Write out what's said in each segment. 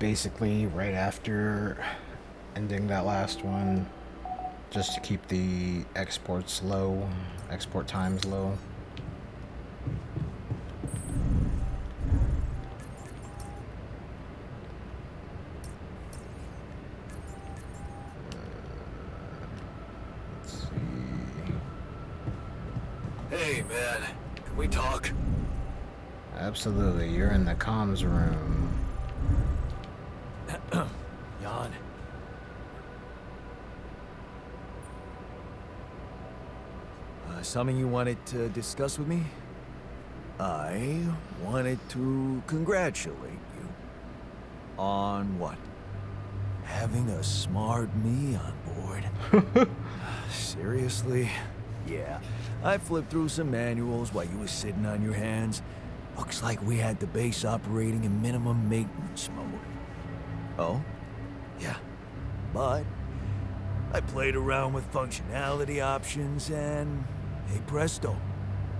basically right after ending that last one, just to keep the exports low, export times low. Let's see. Hey, man. Can we talk? Absolutely, you're in the comms room. Jan. Something you wanted to discuss with me? I wanted to congratulate you. On what? Having a smart me on board. Seriously? Yeah. I flipped through some manuals while you were sitting on your hands. Looks like we had the base operating in minimum maintenance mode. Oh? Yeah. But I played around with functionality options and hey presto.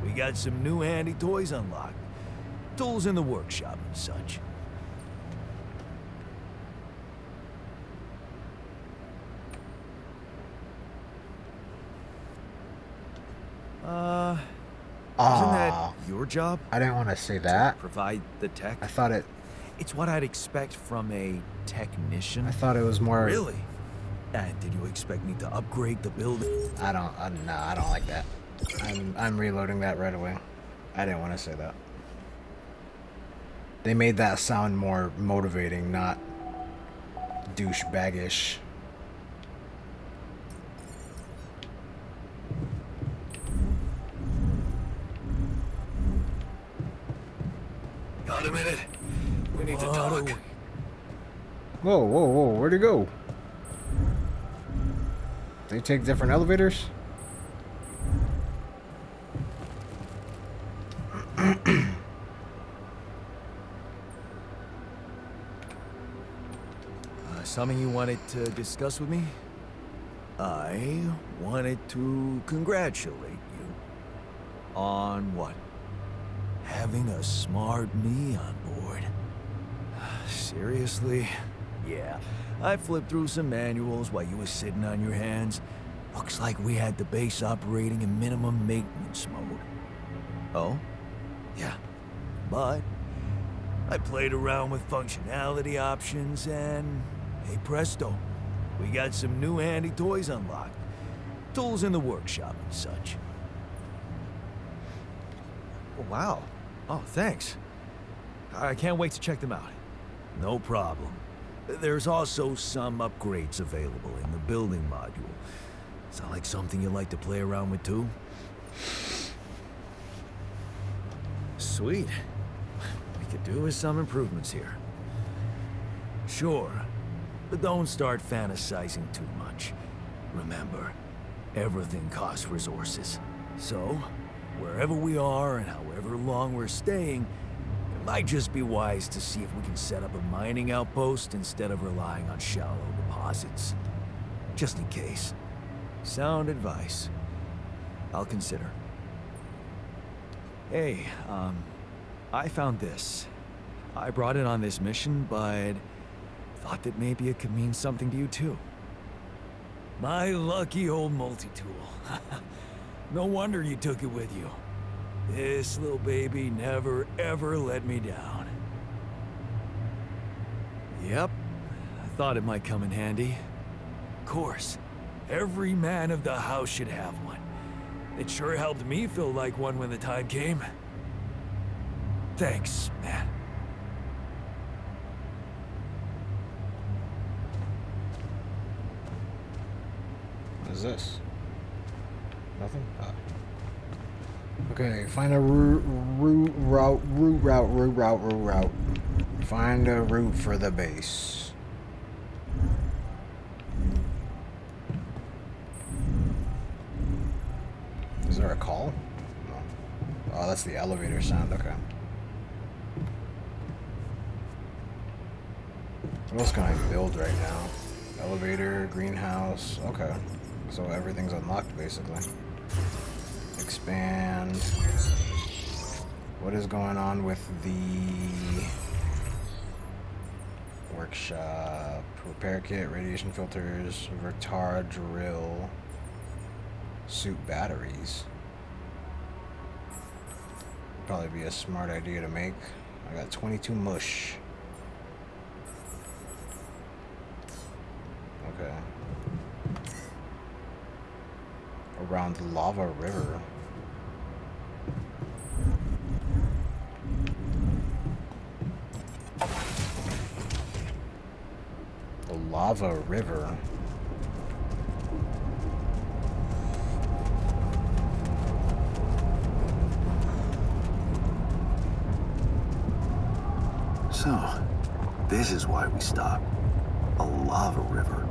We got some new handy toys unlocked. Tools in the workshop and such. Isn't that your job? I didn't want to say that. To provide the tech? I thought it... It's what I'd expect from a technician. I thought it was more... Really? And did you expect me to upgrade the building? No, I don't like that. I'm reloading that right away. I didn't want to say that. They made that sound more motivating, not douchebaggish. Got a minute? We need to talk. Whoa, whoa, whoa, where'd he go? They take different elevators? Something you wanted to discuss with me? I wanted to congratulate you. On what? Having a smart me on board. Seriously? Yeah. I flipped through some manuals while you were sitting on your hands. Looks like we had the base operating in minimum maintenance mode. Oh? Yeah. But I played around with functionality options and hey presto. We got some new handy toys unlocked. Tools in the workshop and such. Wow. Oh, thanks. I can't wait to check them out. No problem. There's also some upgrades available in the building module. Sound like something you'd like to play around with too? Sweet. We could do with some improvements here. Sure, but don't start fantasizing too much. Remember, everything costs resources. So, wherever we are and however long we're staying, it might just be wise to see if we can set up a mining outpost instead of relying on shallow deposits. Just in case. Sound advice. I'll consider. Hey, I found this. I brought it on this mission, but thought that maybe it could mean something to you too. My lucky old multi-tool. No wonder you took it with you. This little baby never ever let me down. Yep, I thought it might come in handy. Of course, every man of the house should have one. It sure helped me feel like one when the time came. Thanks, man. What is this? Nothing? Oh. Okay, find a route. Find a route for the base. Is there a call? No. Oh, that's the elevator sound, okay. What else can I build right now? Elevator, greenhouse, okay. So everything's unlocked basically. Expand. What is going on with the workshop. Repair kit, radiation filters, Vertara drill, suit batteries. Would probably be a smart idea to make. I got 22 mush. Okay. Around the lava river. The lava river. So, this is why we stopped. A lava river.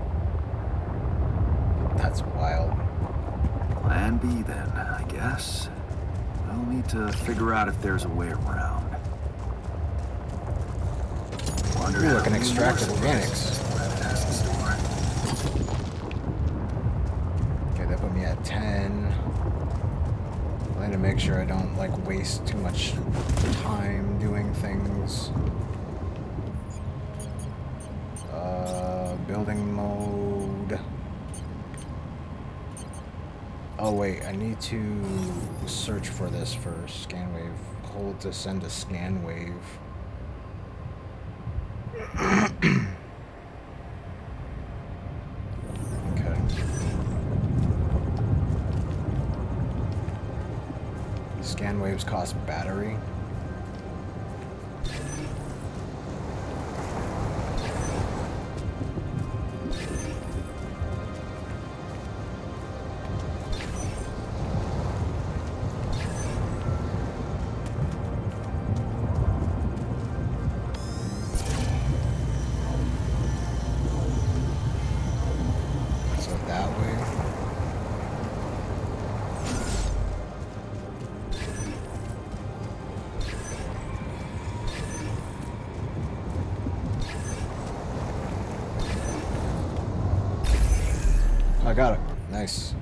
That's wild. Plan B then, I guess. We'll need to figure out if there's a way around. Wonder Ooh, how like an many extracted more organics. surprises Planet has in store. Okay, that put me at 10. I need to make sure I don't like waste too much time doing things. Building mode. Oh wait, I need to search for this first. Scan wave. Hold to send a scan wave. Okay. Scan waves cost battery. So that way. I got it. Nice.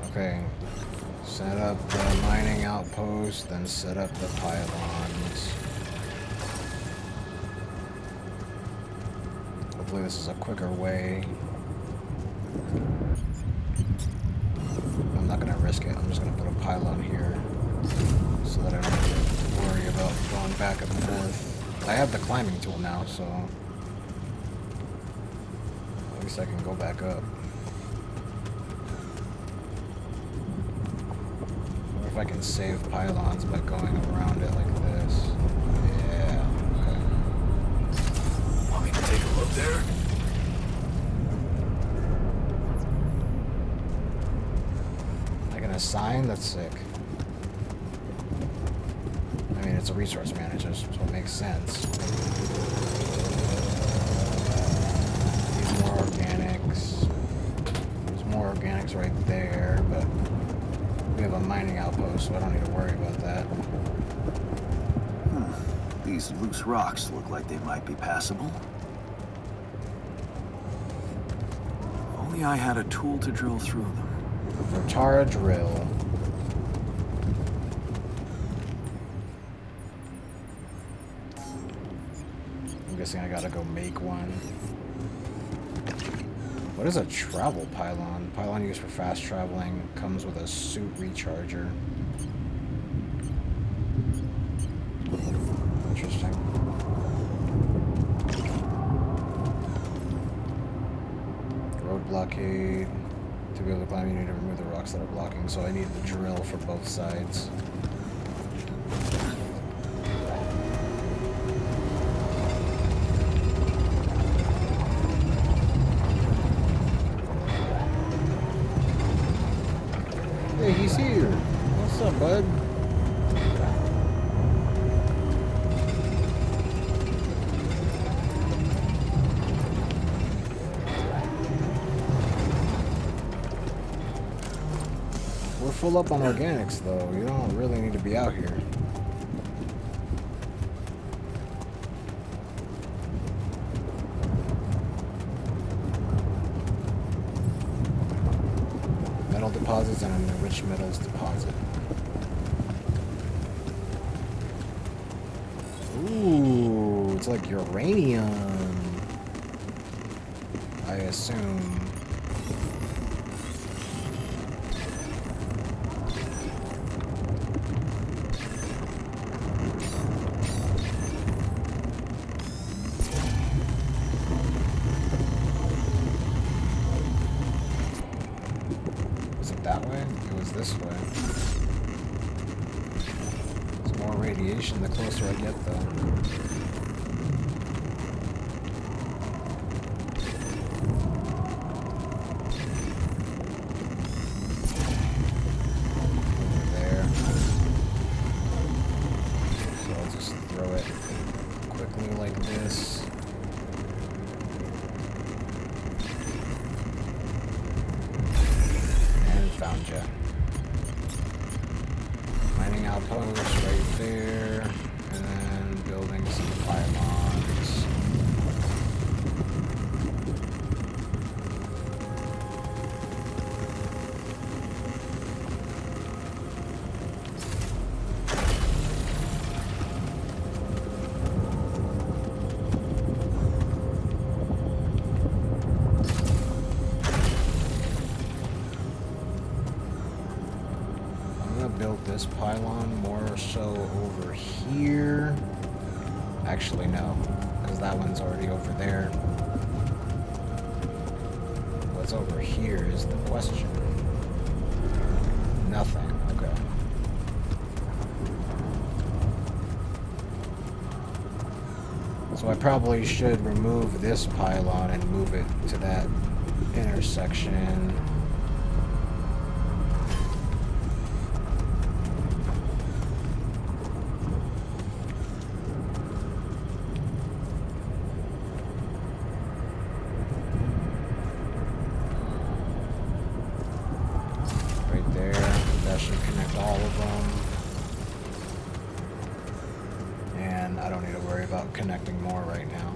Okay. Set up the mining outpost, then set up the pylons. Hopefully this is a quicker way. I'm not gonna risk it. I'm just gonna put a pylon here so that I don't have to worry about going back and forth. I have the climbing tool now, so at least I can go back up. Or if I can save pylons by going around it like this. Yeah, okay. Want me to take a look there? I can assign? That's sick. I mean, it's a resource manager, so it makes sense. Need more organics. There's more organics right there, but we have a mining outpost, so I don't need to worry about that. These loose rocks look like they might be passable. If only I had a tool to drill through them. Vertara drill. I'm guessing I gotta go make one. What is a travel pylon? Pylon used for fast traveling. Comes with a suit recharger. Interesting. Road blockade. To be able to climb, you need to remove the rocks that are blocking, so I need the drill for both sides. Hey, he's here. What's up, bud? We're full up on organics, though. You don't really need to be out here. Metal deposits and an enriched metals deposit. Ooh, it's like uranium. I assume... Was it that way? It was this way. There's more radiation the closer I get, though. Mining outpost right there, and then building some pylons. Build this pylon more so over here. Actually, no, because that one's already over there. What's over here is the question. Nothing. Okay. So I probably should remove this pylon and move it to that intersection. Connecting more right now.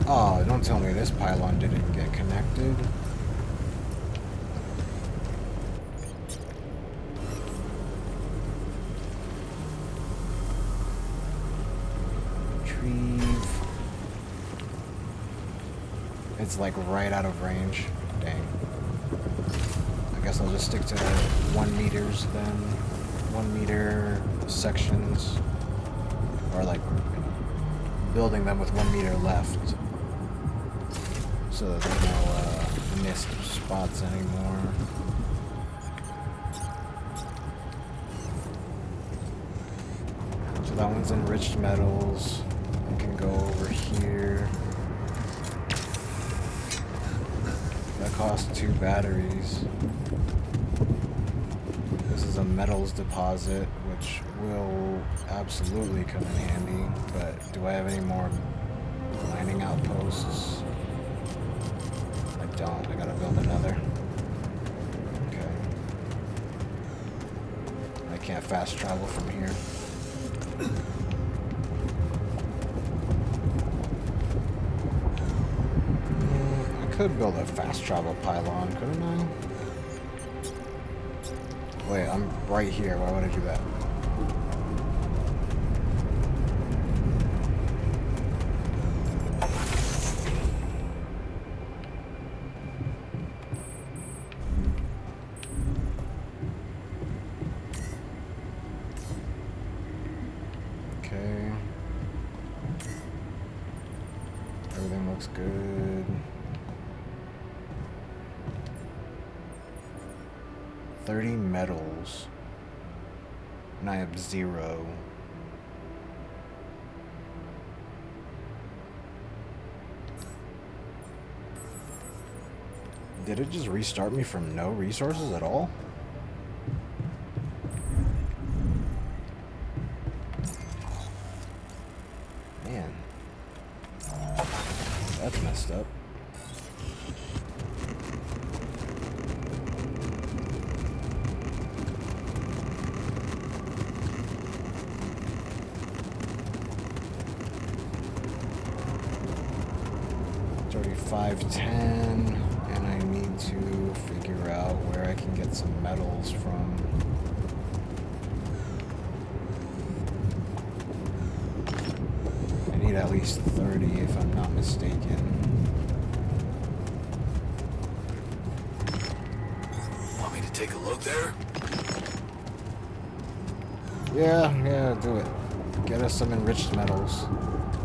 Oh, don't tell me this pylon didn't get connected. Retrieve. It's like right out of range. Dang. I guess I'll just stick to 1 meters then. 1 meter sections. Or like building them with 1 meter left. So that there's no missed spots anymore. So that one's enriched metals. I can go over here. That costs 2 batteries. This is a metals deposit, which will absolutely come in handy, but do I have any more mining outposts? I don't. I gotta build another. Okay. I can't fast travel from here. I could build a fast travel pylon, couldn't I? Wait, I'm right here. Why would I do that? Okay. Everything looks good. 30 metals, and I have 0. Did it just restart me from no resources at all? Man, that's messed up. It's already 5:10, and I need to figure out where I can get some metals from. at least 30 if I'm not mistaken. Want me to take a look there? Yeah, do it. Get us some enriched metals.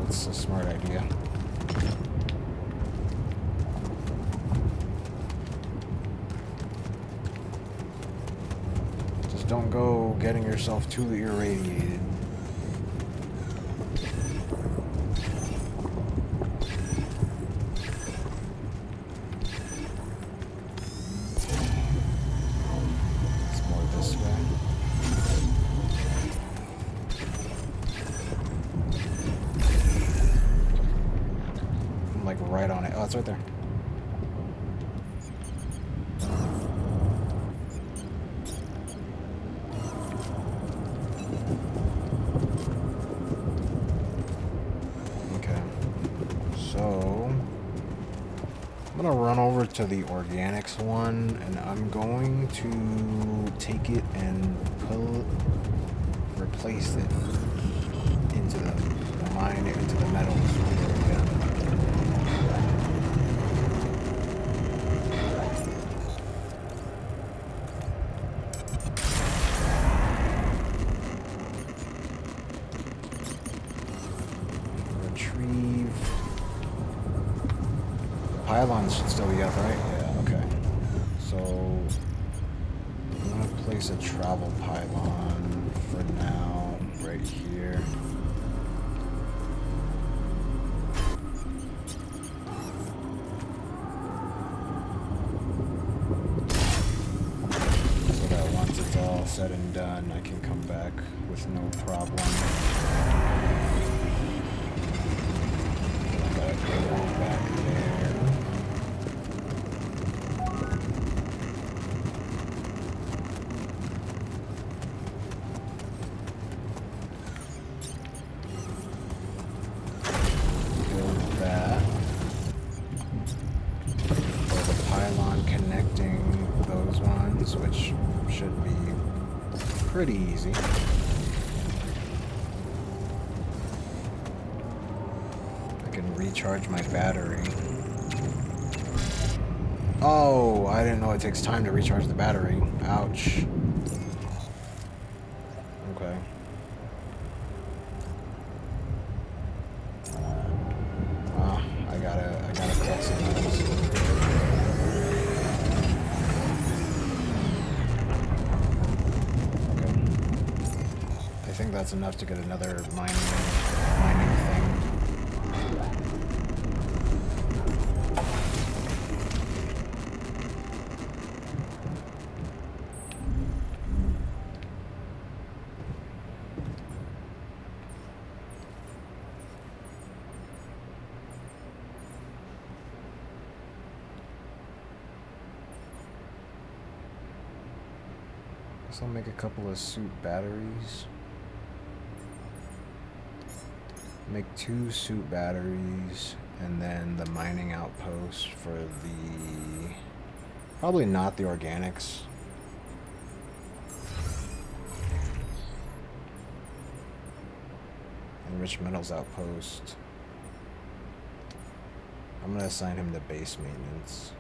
That's a smart idea. Just don't go getting yourself too irradiated. It's more this way. I'm like right on it. Oh, it's right there. Okay. So I'm gonna run over to the organics one, and I'm going to take it and replace it into the mine, into the metals. Retrieve. Pylons should still be up, right? Yeah, okay. So I'm gonna place a travel pylon for now, right here. So that once it's all said and done, I can come back with no problem. I gotta go back there. Build that. Build a pylon connecting those ones, which should be pretty easy. I can recharge my battery. Oh, I didn't know it takes time to recharge the battery. Ouch. Okay. I gotta cut some of those. Okay. I think that's enough to get another mining thing. Guess I'll make a couple of suit batteries. Make 2 suit batteries, and then the mining outpost for the... Probably not the organics. Enriched metals outpost. I'm gonna assign him to base maintenance.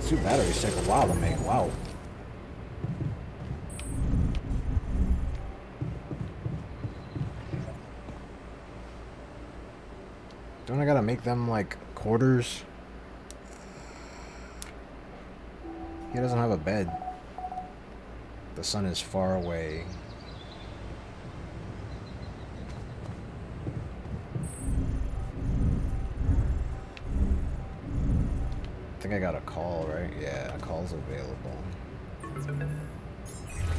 Two batteries take a while to make. Wow. Don't I gotta make them like quarters? He doesn't have a bed. The sun is far away. I think I got a call, right? Yeah, a call's available.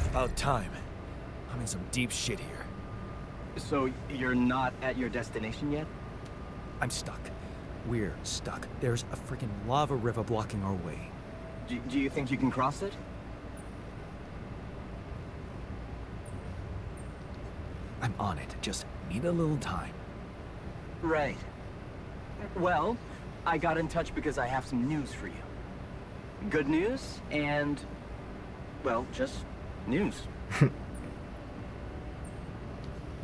About time. I'm in some deep shit here. So you're not at your destination yet? I'm stuck. We're stuck. There's a freaking lava river blocking our way. Do you think you can cross it? I'm on it. Just need a little time. Right. Well, I got in touch because I have some news for you. Good news and, well, just news.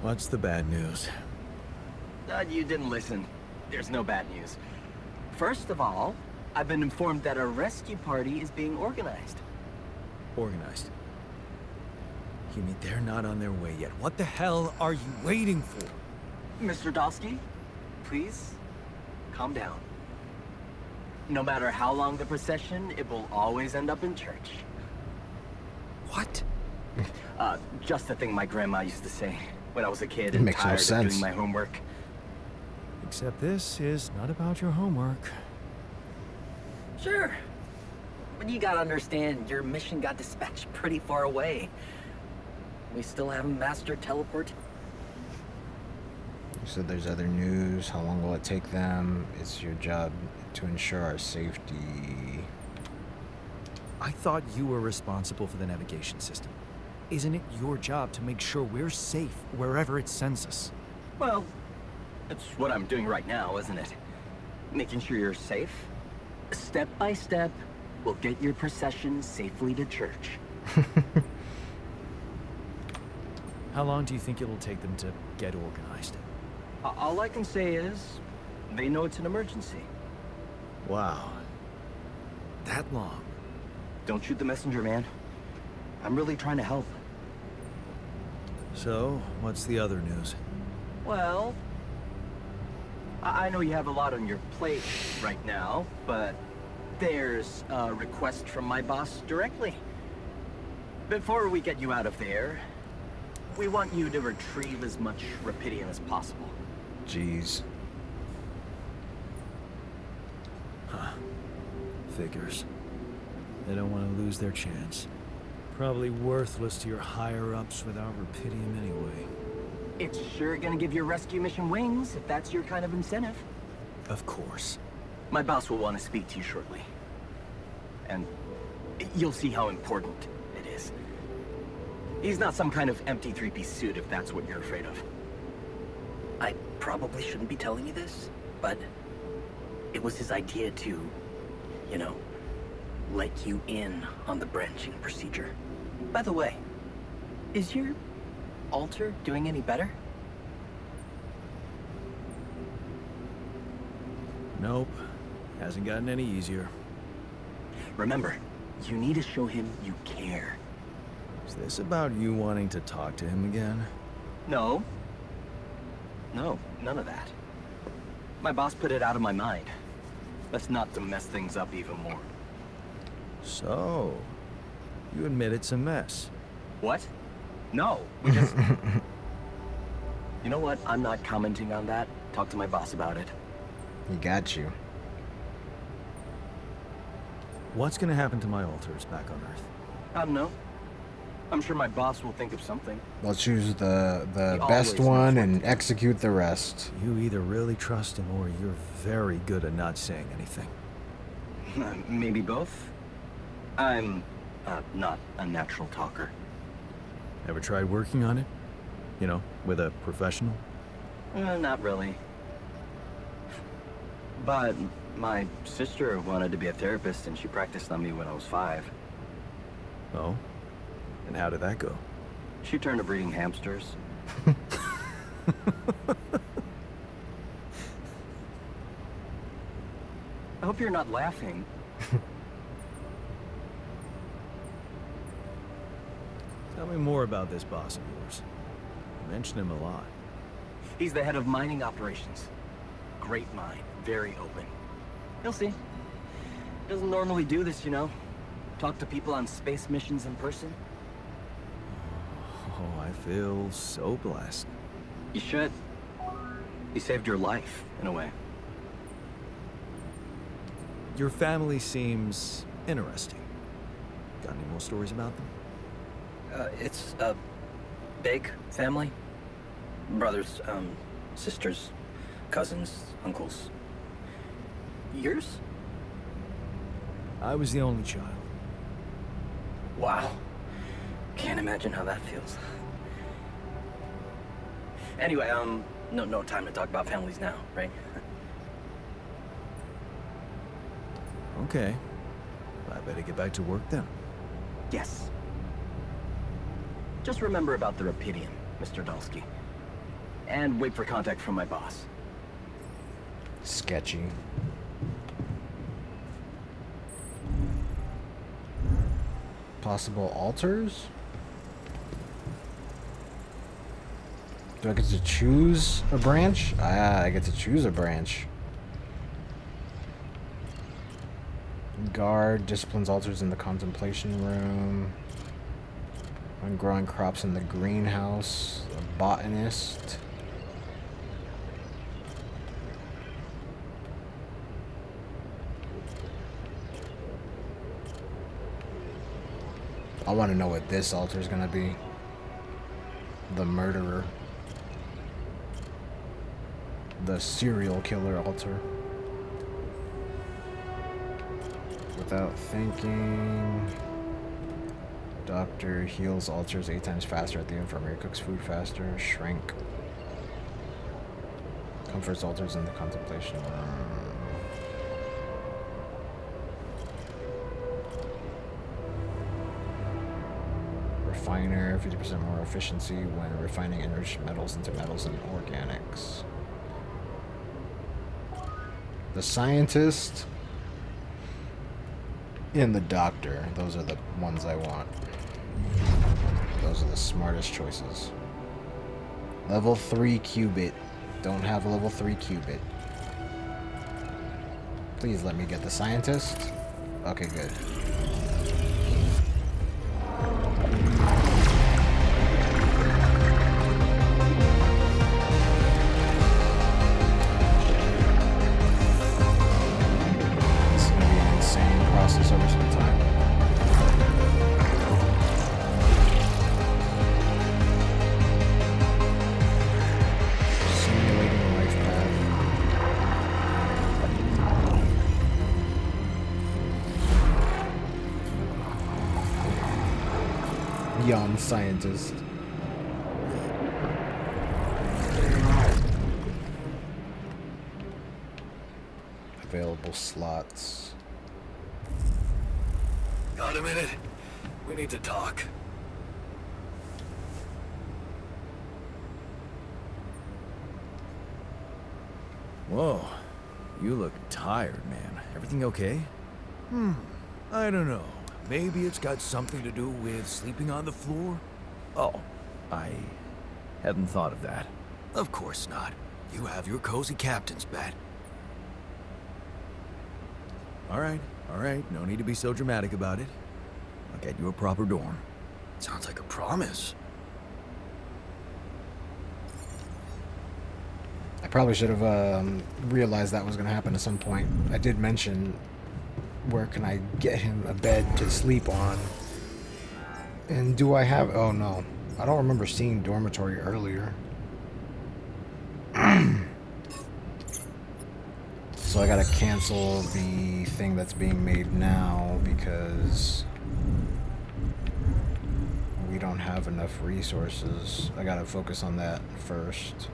What's the bad news? You didn't listen. There's no bad news. First of all, I've been informed that a rescue party is being organized. Organized. You mean they're not on their way yet? What the hell are you waiting for? Mr. Dolski, please, calm down. No matter how long the procession, it will always end up in church. What? Just the thing my grandma used to say when I was a kid It and makes no tired of sense. doing my homework. Except this is not about your homework. Sure. But you gotta understand, your mission got dispatched pretty far away. We still haven't mastered teleport. You said there's other news. How long will it take them? It's your job to ensure our safety. I thought you were responsible for the navigation system. Isn't it your job to make sure we're safe wherever it sends us? Well, that's what I'm doing right now, isn't it? Making sure you're safe. Step by step, we'll get your procession safely to church. How long do you think it'll take them to get organized? All I can say is, they know it's an emergency. Wow. That long? Don't shoot the messenger, man. I'm really trying to help. So, what's the other news? Well, I know you have a lot on your plate right now, but there's a request from my boss directly. Before we get you out of there, we want you to retrieve as much Rapidium as possible. Jeez. Huh. Figures. They don't want to lose their chance. Probably worthless to your higher-ups without Rapidium anyway. It's sure gonna give your rescue mission wings, if that's your kind of incentive. Of course. My boss will want to speak to you shortly. And you'll see how important it is. He's not some kind of empty three-piece suit, if that's what you're afraid of. I probably shouldn't be telling you this, but it was his idea to, you know, let you in on the branching procedure. By the way, is your altar doing any better? Nope. Hasn't gotten any easier. Remember, you need to show him you care. Is this about you wanting to talk to him again? No. No, none of that. My boss put it out of my mind. That's not to mess things up even more. So, you admit it's a mess. What? No, we just... You know what? I'm not commenting on that. Talk to my boss about it. He got you. What's gonna happen to my altars back on Earth? I don't know. I'm sure my boss will think of something. We'll choose the He best always knows one what and to do. execute the rest. You either really trust him or you're very good at not saying anything. Maybe both? I'm not a natural talker. Ever tried working on it? You know, with a professional? Not really. But my sister wanted to be a therapist and she practiced on me when I was 5. Oh? And how did that go? She turned to breeding hamsters. I hope you're not laughing. Tell me more about this boss of yours. You mention him a lot. He's the head of mining operations. Great mind, very open. You'll see. Doesn't normally do this, you know. Talk to people on space missions in person. Oh, I feel so blessed. You should. He saved your life, in a way. Your family seems interesting. Got any more stories about them? It's a big family. Brothers, sisters, cousins, uncles. Yours? I was the only child. Wow. Can't imagine how that feels. Anyway, no time to talk about families now, right? Okay. I better get back to work then. Yes. Just remember about the Rapidian, Mr. Dolski. And wait for contact from my boss. Sketchy. Possible alters? Do I get to choose a branch? Ah, I get to choose a branch. Guard disciplines alters in the contemplation room. When growing crops in the greenhouse. A botanist. I want to know what this altar is going to be. The murderer. The serial killer altar. Without thinking. Doctor heals altars 8 times faster at the infirmary. Cooks food faster. Shrink. Comforts altars in the contemplation room. Refiner, 50% more efficiency when refining enriched metals into metals and organics. The scientist and the doctor, those are the ones I want. Those are the smartest choices. Level 3 qubit. Don't have a level 3 qubit. Please let me get the scientist. Okay, good. Over some time. Simulating a life path. Young scientist. Available slots. Got a minute? We need to talk. Whoa. You look tired, man. Everything okay? I don't know. Maybe it's got something to do with sleeping on the floor? Oh, I hadn't thought of that. Of course not. You have your cozy captain's bed. All right. No need to be so dramatic about it. I'll get you a proper dorm. Sounds like a promise. I probably should have realized that was going to happen at some point. I did mention where can I get him a bed to sleep on. And do I have... Oh, no. I don't remember seeing dormitory earlier. So I gotta cancel the thing that's being made now because we don't have enough resources. I gotta focus on that first.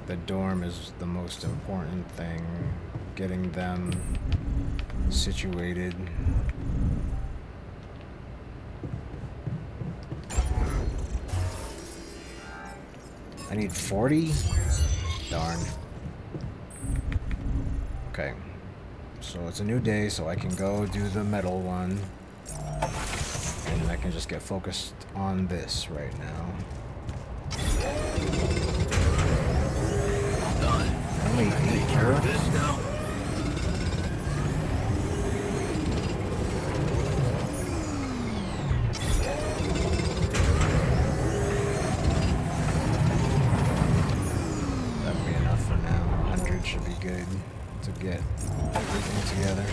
The dorm is the most important thing. Getting them situated. I need 40? Darn. Okay. So it's a new day, so I can go do the metal one. And I can just get focused on this right now. Only 8 carrots? Should be good to get everything together.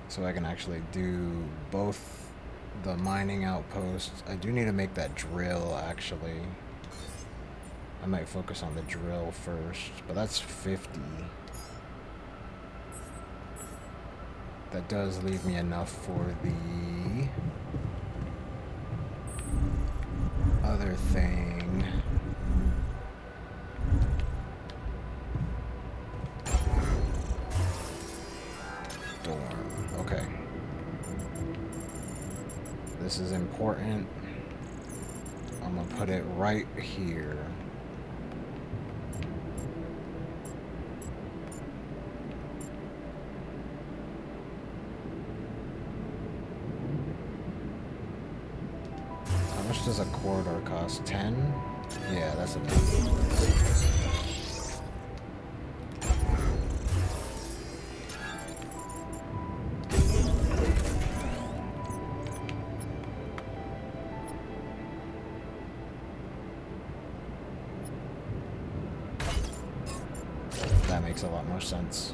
So I can actually do both the mining outposts. I do need to make that drill actually. I might focus on the drill first, but that's 50. That does leave me enough for the other thing. Dorm. Okay. This is important. I'm gonna put it right here. How much does a corridor cost? 10? Yeah, that's enough. That makes a lot more sense.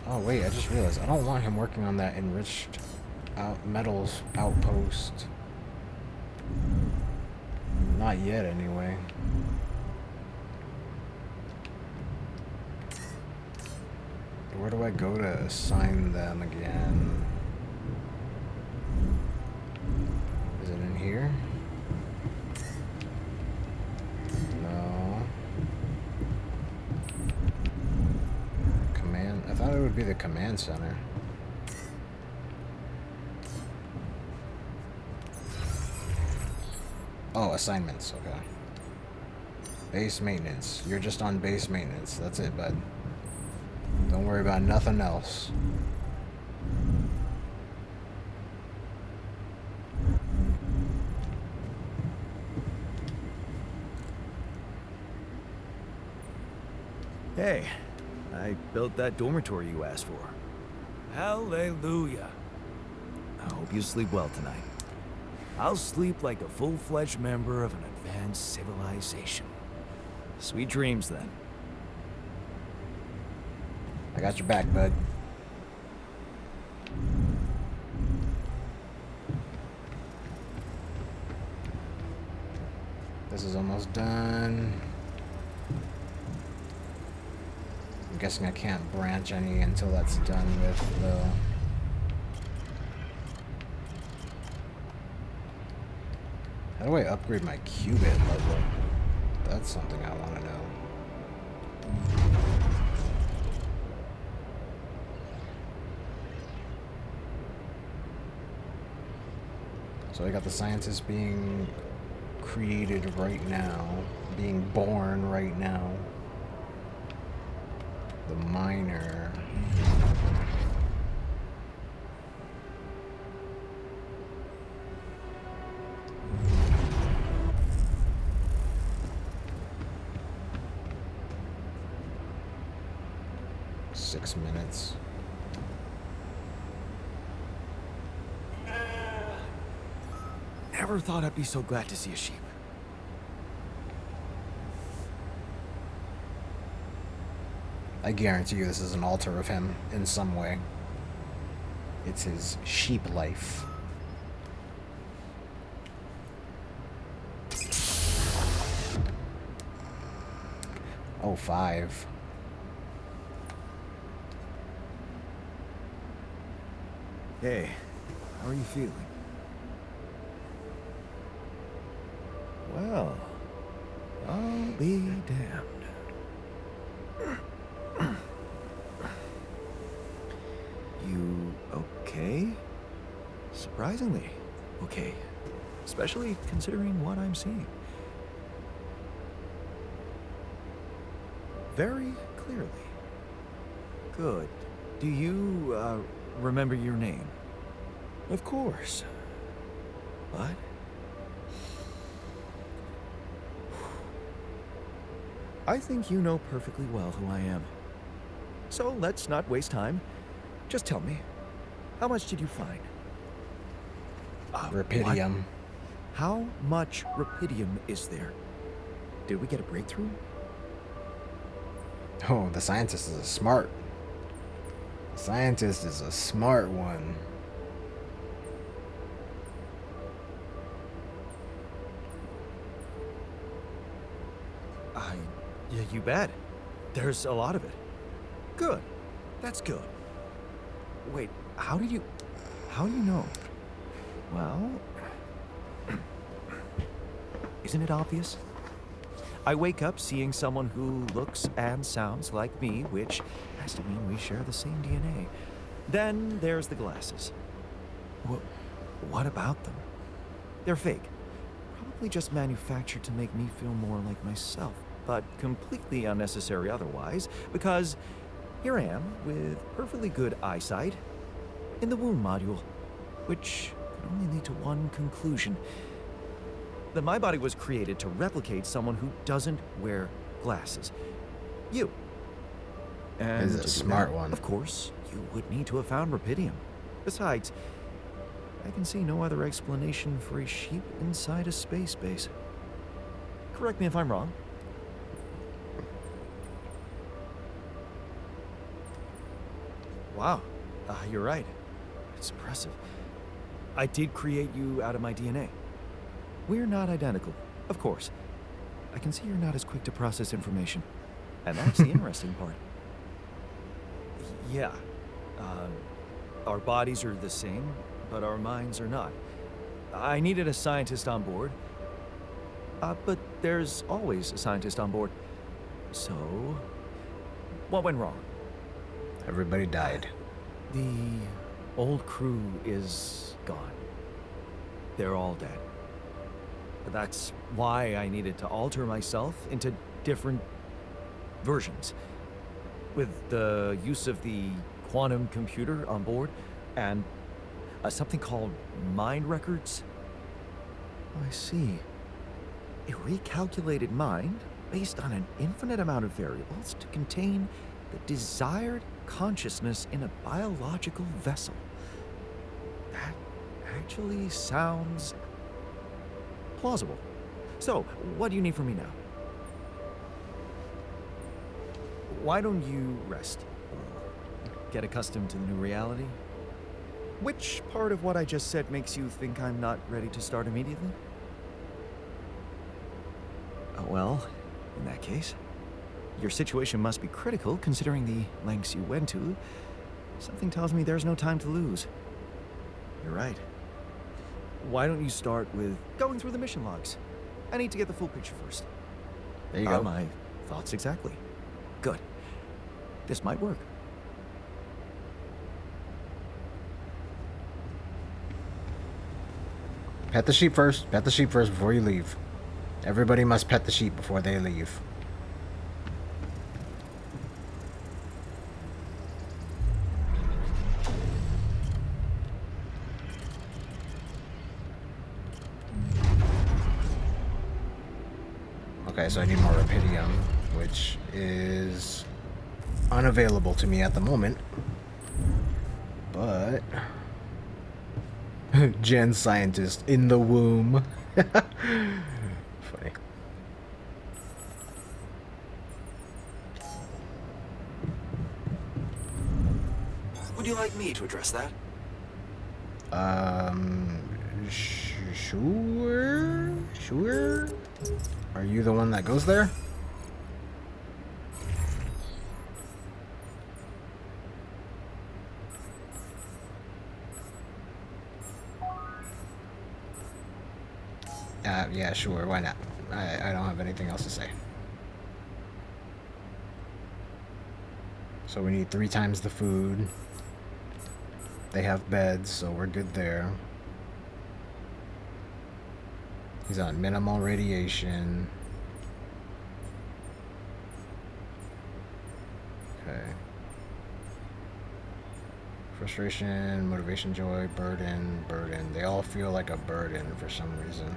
Oh wait, I just realized I don't want him working on that enriched metals outpost. Not yet, anyway. Where do I go to assign them again? Is it in here? No. Command. I thought it would be the command center. Oh, assignments. Okay. Base maintenance. You're just on base maintenance. That's it, bud. Don't worry about nothing else. Hey, I built that dormitory you asked for. Hallelujah. I hope you sleep well tonight. I'll sleep like a full-fledged member of an advanced civilization. Sweet dreams, then. I got your back, bud. This is almost done. I'm guessing I can't branch any until that's done with, though. How do I upgrade my qubit level? That's something I want to know. So I got the scientist being created right now, being born right now. The miner. Six minutes. Never thought I'd be so glad to see a sheep. I guarantee you this is an altar of him in some way. It's his sheep life. Oh, 5. Hey, how are you feeling? Well, I'll be damned. You okay? Surprisingly okay. Especially considering what I'm seeing. Very clearly. Good. Do you, remember your name? Of course. What? I think you know perfectly well who I am. So let's not waste time. Just tell me, how much did you find? What? Rapidium. How much rapidium is there? Did we get a breakthrough? Oh, the scientist is a smart. The scientist is a smart one. Yeah, you bet. There's a lot of it. Good. That's good. Wait, how do you know? Well, isn't it obvious? I wake up seeing someone who looks and sounds like me, which has to mean we share the same DNA. Then there's the glasses. What about them? They're fake. Probably just manufactured to make me feel more like myself, but completely unnecessary otherwise, because here I am with perfectly good eyesight in the womb module, which could only lead to one conclusion: that my body was created to replicate someone who doesn't wear glasses. You. And Is a smart one. of course, you would need to have found rapidium. Besides, I can see no other explanation for a sheep inside a space base. Correct me if I'm wrong. Wow, you're right. It's impressive. I did create you out of my DNA. We're not identical, of course. I can see you're not as quick to process information. And that's the interesting part. Yeah. Our bodies are the same, but our minds are not. I needed a scientist on board. But there's always a scientist on board. So, what went wrong? Everybody died. The old crew is gone. They're all dead. That's why I needed to alter myself into different versions. With the use of the quantum computer on board and something called mind records. I see. A recalculated mind based on an infinite amount of variables to contain the desired consciousness in a biological vessel. That actually sounds plausible. So, what do you need from me now? Why don't you rest? Get accustomed to the new reality? Which part of what I just said makes you think I'm not ready to start immediately? Well, in that case, your situation must be critical considering the lengths you went to. Something tells me there's no time to lose. You're right. Why don't you start with going through the mission logs? I need to get the full picture first. There you go. My thoughts exactly. Good. This might work. Pet the sheep first. Pet the sheep first before you leave. Everybody must pet the sheep before they leave. Okay, so I need more rapidium, which is unavailable to me at the moment. But Gen scientist in the womb. Funny. Would you like me to address that? Sure. Sure. Are you the one that goes there? Yeah, sure. Why not? I don't have anything else to say. So we need 3 times the food. They have beds, so we're good there. He's on minimal radiation. Okay. Frustration, motivation, joy, burden, burden. They all feel like a burden for some reason.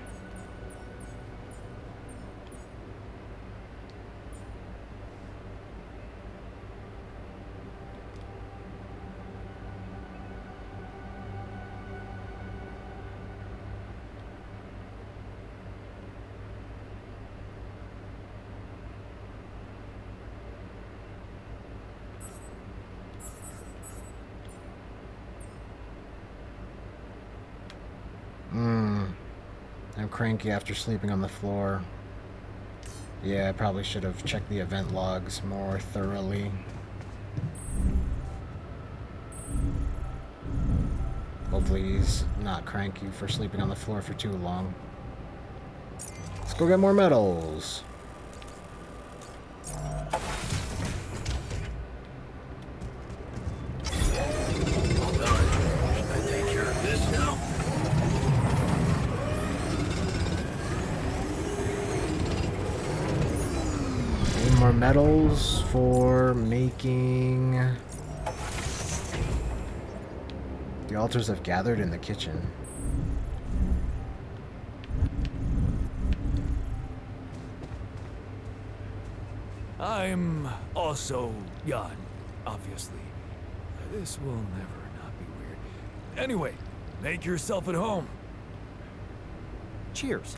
cranky after sleeping on the floor. Yeah, I probably should have checked the event logs more thoroughly. Hopefully he's not cranky for sleeping on the floor for too long. Let's go get more medals. More medals for making... The altars have gathered in the kitchen. I'm also Jan, obviously. This will never not be weird. Anyway, make yourself at home. Cheers.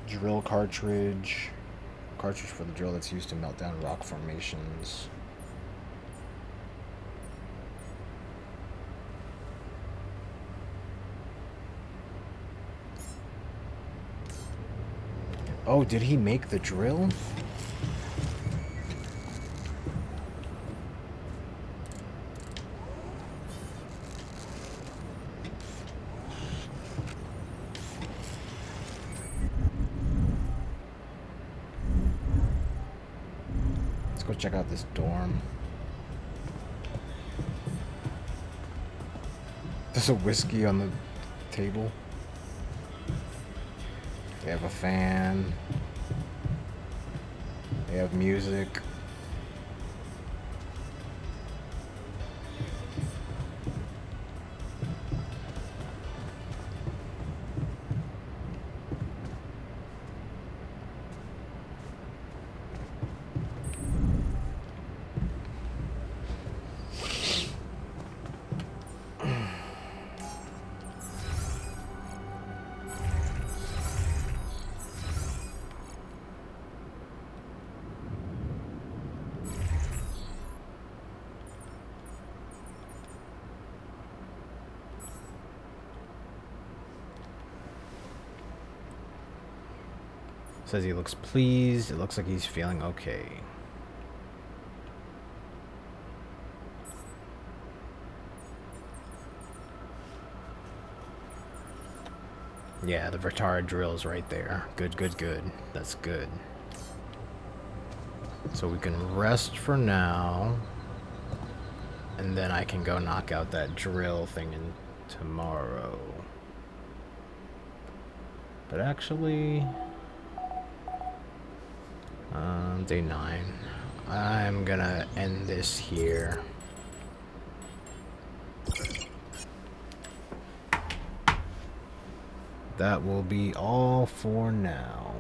Drill cartridge. Cartridge for the drill that's used to melt down rock formations. Oh, did he make the drill? Let's go check out this dorm. There's a whiskey on the table. They have a fan. They have music. Says he looks pleased. It looks like he's feeling okay. Yeah, the Vertara drill's right there. Good, good, good. That's good. So we can rest for now. And then I can go knock out that drill thing in tomorrow. But actually... day 9. I'm gonna end this here. That will be all for now.